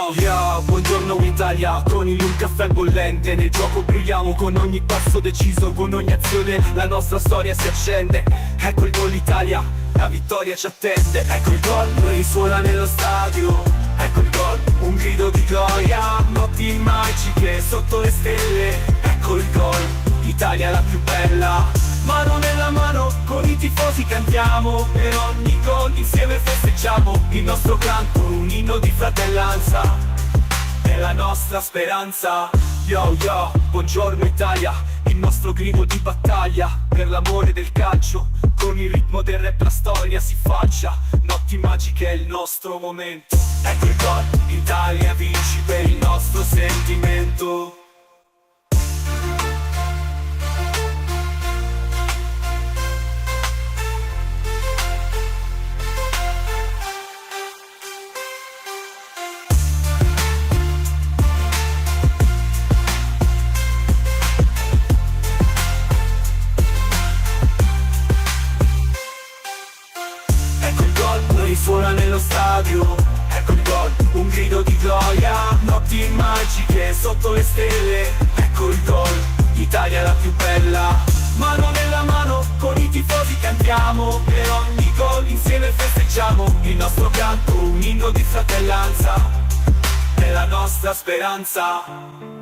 Yo, yo, buongiorno Italia, con il un caffè bollente. Nel gioco brilliamo con ogni passo deciso, con ogni azione la nostra storia si accende. Ecco il gol Italia, la vittoria ci attende. Ecco il gol, risuona nello stadio. Ecco il gol, un grido di gioia, notti magiche sotto le stelle. Ecco il gol, Italia la più bella. Mano nella mano, con i tifosi cantiamo, per ogni gol insieme festeggiamo. Il nostro canto, un inno di fratellanza, è la nostra speranza. Yo yo, buongiorno Italia, il nostro grido di battaglia, per l'amore del calcio, con il ritmo del rap la storia si faccia. Notti magiche è il nostro momento. Ecco il gol, Italia vinci per il nostro sentimento. Risuona nello stadio, ecco il gol, un grido di gioia, notti magiche sotto le stelle. Ecco il gol, Italia la più bella. Mano nella mano, con i tifosi cantiamo, per ogni gol insieme festeggiamo. Il nostro canto, un inno di fratellanza, è la nostra speranza.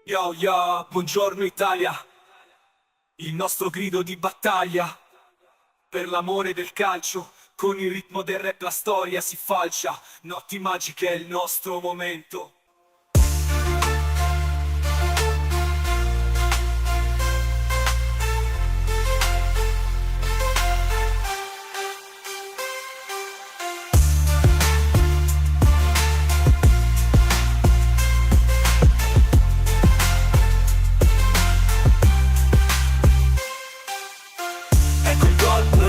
Yo yo, buongiorno Italia, il nostro grido di battaglia, per l'amore del calcio, con il ritmo del rap la storia si falcia. Notti magiche è il nostro momento.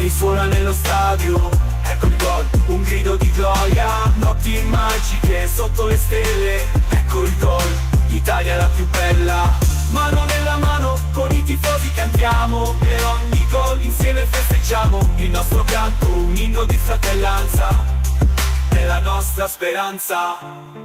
Risuona nello stadio, ecco il gol, un grido di gioia, notti magiche sotto le stelle. Ecco il gol, Italia la più bella. Mano nella mano, con i tifosi cantiamo, per ogni gol insieme festeggiamo. Il nostro canto, un inno di fratellanza, è la nostra speranza.